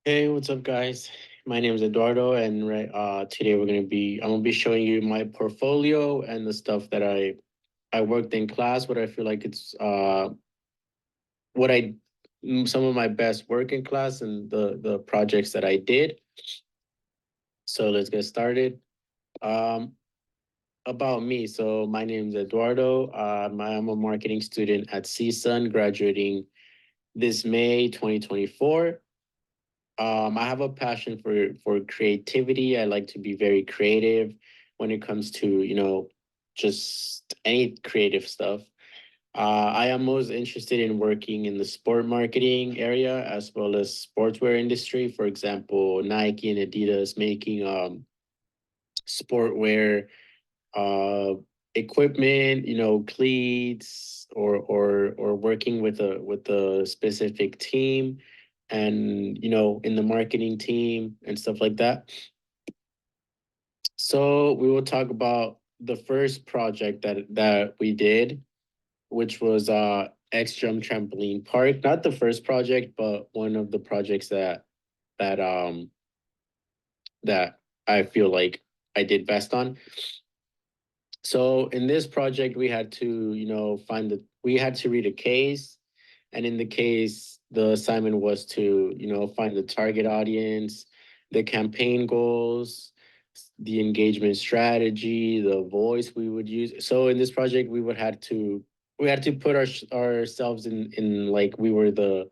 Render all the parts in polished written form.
Hey, what's up, guys? My name is Eduardo, and today I'm gonna be showing you my portfolio and the stuff that I worked in class. What I feel like it's what I some of my best work in class and the projects that I did. So let's get started. Um, about me. So my name is Eduardo. I'm a marketing student at CSUN, graduating this May 2024. I have a passion for creativity. I like to be very creative when it comes to, just any creative stuff. I am most interested in working in the sport marketing area as well as sportswear industry. For example, Nike and Adidas making sportwear uh equipment, cleats or working with a specific team and in the marketing team and stuff like that. So we will talk about the first project that we did, which was X Jump Trampoline Park. Not the first project, but one of the projects that um that I feel like I did best on. So in this project, we had to, we had to read a case, and in the case, the assignment was to, find the target audience, the campaign goals, the engagement strategy, the voice we would use. So in this project, we had to put ourselves in like we were the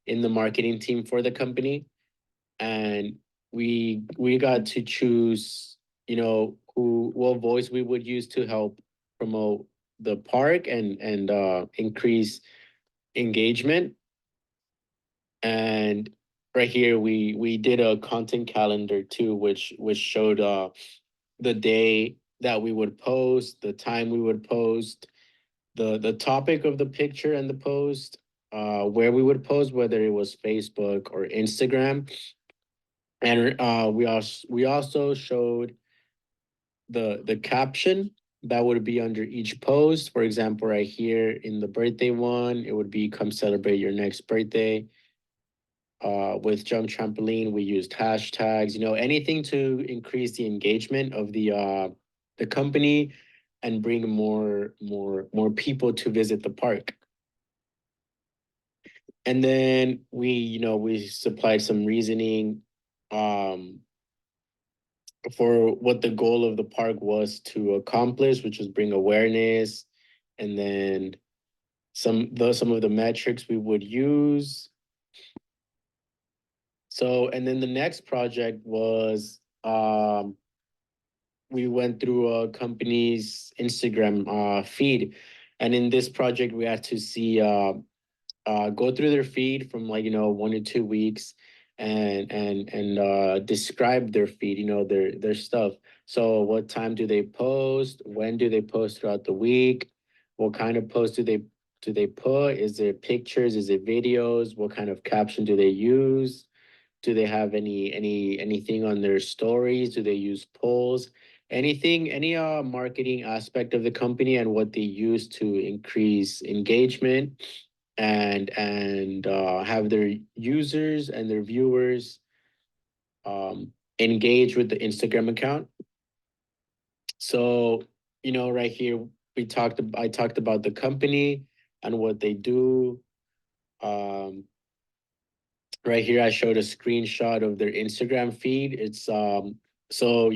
in the marketing team for the company, and we got to choose, who what voice we would use to help promote the park and increase engagement. And right here we did a content calendar too, which showed the day that we would post, the time we would post, the topic of the picture and the post, where we would post, whether it was Facebook or Instagram. And we also showed the caption that would be under each post. For example, right here in the birthday one, it would be "Come celebrate your next birthday." With Jump Trampoline, we used hashtags. Anything to increase the engagement of the company and bring more people to visit the park. And then we supplied some reasoning um for what the goal of the park was to accomplish, which was bring awareness, and then some of the metrics we would use. So, and then the next project was we went through a company's Instagram feed, and in this project we had to see go through their feed from like 1 to 2 weeks and describe their feed, their stuff. So what time do they post? When do they post throughout the week? What kind of post do they put? Is it pictures? Is it videos? What kind of caption do they use? Do they have anything on their stories? Do they use polls? Anything, any marketing aspect of the company and what they use to increase engagement and have their users and their viewers engage with the Instagram account. So, right here I talked about the company and what they do. Um, right here I showed a screenshot of their Instagram feed. It's so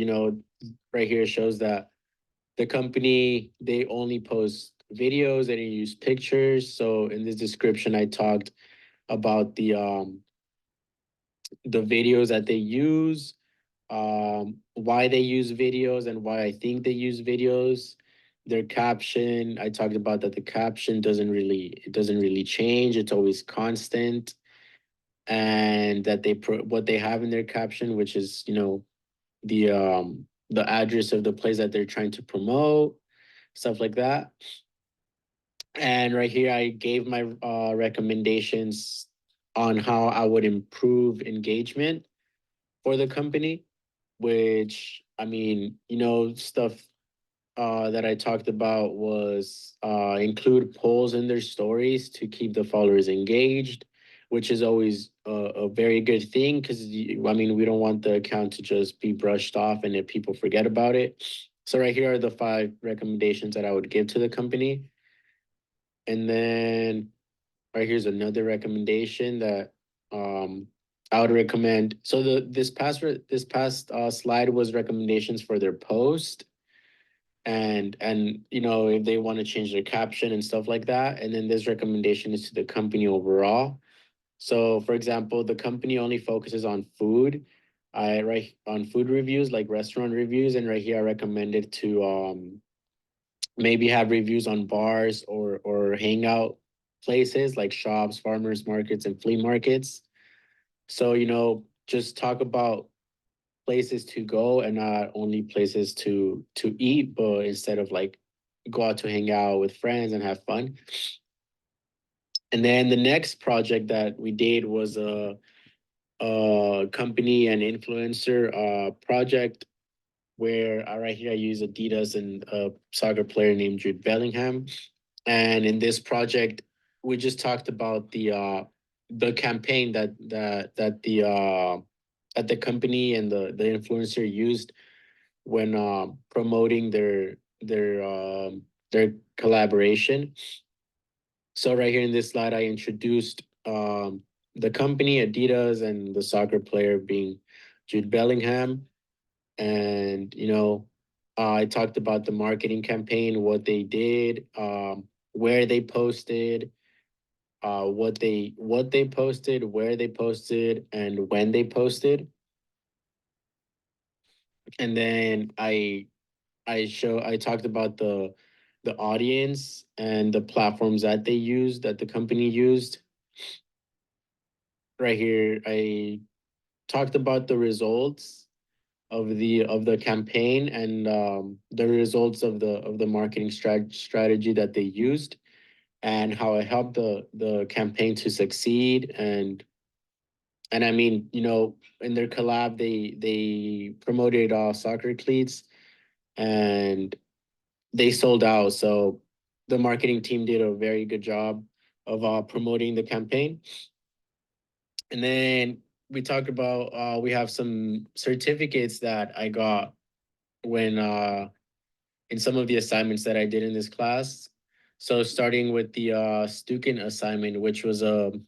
right here it shows that the company, they only post videos, they don't use pictures. So in this description I talked about the videos that they use, why they use videos and why I think they use videos. Their caption, I talked about that the caption doesn't really change. It's always constant. And that what they have in their caption, which is, the address of the place that they're trying to promote, stuff like that. And right here I gave my recommendations on how I would improve engagement for the company, which I mean, stuff that I talked about was include polls in their stories to keep the followers engaged, which is always a very good thing because I mean we don't want the account to just be brushed off and if people forget about it. So right here are the 5 recommendations that I would give to the company. And then right here's another recommendation that I would recommend. So this past slide was recommendations for their post and you know if they want to change their caption and stuff like that. And then this recommendation is to the company overall. So for example, the company only focuses on food. I write on food reviews like restaurant reviews, and right here I recommended to maybe have reviews on bars or hangout places like shops, farmers markets, and flea markets. So, you know, just talk about places to go and not only places to eat, but instead of like go out to hang out with friends and have fun. And then the next project that we did was a company and influencer project where right here I use Adidas and a soccer player named Jude Bellingham. And in this project, we just talked about the campaign that the company and the influencer used when promoting their collaboration. So right here in this slide, I introduced the company Adidas and the soccer player being Jude Bellingham, and you know I talked about the marketing campaign, what they did, where they posted, what they posted, where they posted, and when they posted. And then I talked about the audience and the platforms that they used, that the company used. Right here I talked about the results of the campaign and the results of the marketing strategy that they used and how it helped the campaign to succeed. And I mean, you know, in their collab they promoted soccer cleats and they sold out. So the marketing team did a very good job of promoting the campaign. And then we talked about we have some certificates that I got when in some of the assignments that I did in this class. So starting with the Stukin assignment, which was the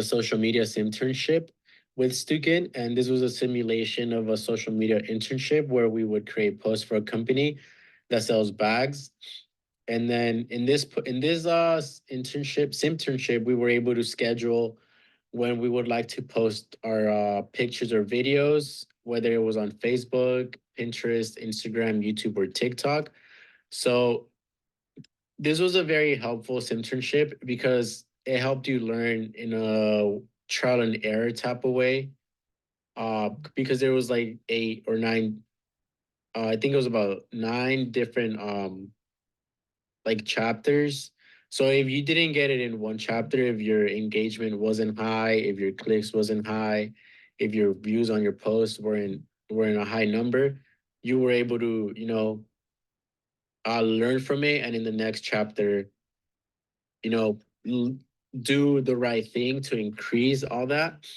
social media internship with Stukin, and this was a simulation of a social media internship where we would create posts for a company that sells bags. And then in this internship, we were able to schedule when we would like to post our pictures or videos, whether it was on Facebook, Pinterest, Instagram, YouTube, or TikTok. So this was a very helpful internship because it helped you learn in a trial and error type of way. Because there was like 8 or 9, I think it was about 9 different like chapters. So if you didn't get it in one chapter, if your engagement wasn't high, if your clicks wasn't high, if your views on your post were in a high number, you were able to, you know, learn from it, and in the next chapter, you know, do the right thing to increase all that.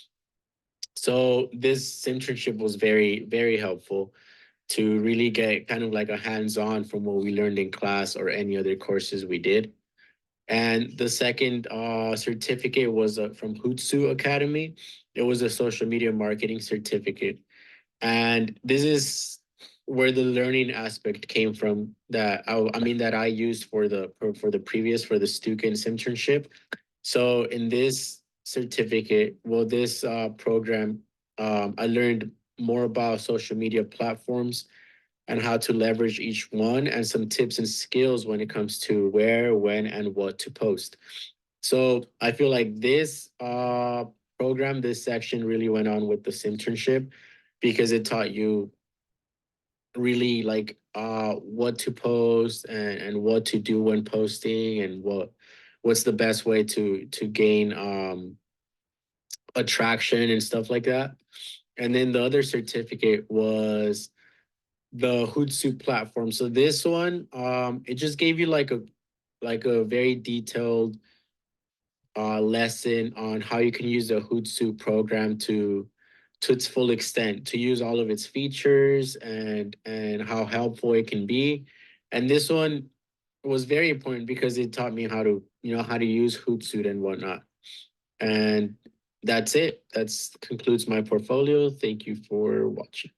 So this internship was very helpful to really get kind of like a hands-on from what we learned in class or any other courses we did. And the second certificate was from Hootsuite Academy. It was a social media marketing certificate. And this is where the learning aspect came from that I mean that I used for the previous for the student internship. So in this certificate, well, this program, I learned more about social media platforms and how to leverage each one and some tips and skills when it comes to where, when, and what to post. So I feel like this program, this section really went on with this internship because it taught you really like what to post and what to do when posting and what's the best way to gain attraction and stuff like that. And then the other certificate was the Hootsuite platform. So this one, it just gave you like a very detailed lesson on how you can use the Hootsuite program to its full extent, to use all of its features and how helpful it can be. And this one was very important because it taught me how to, how to use Hootsuite and whatnot. And that's it. That's concludes my portfolio. Thank you for watching.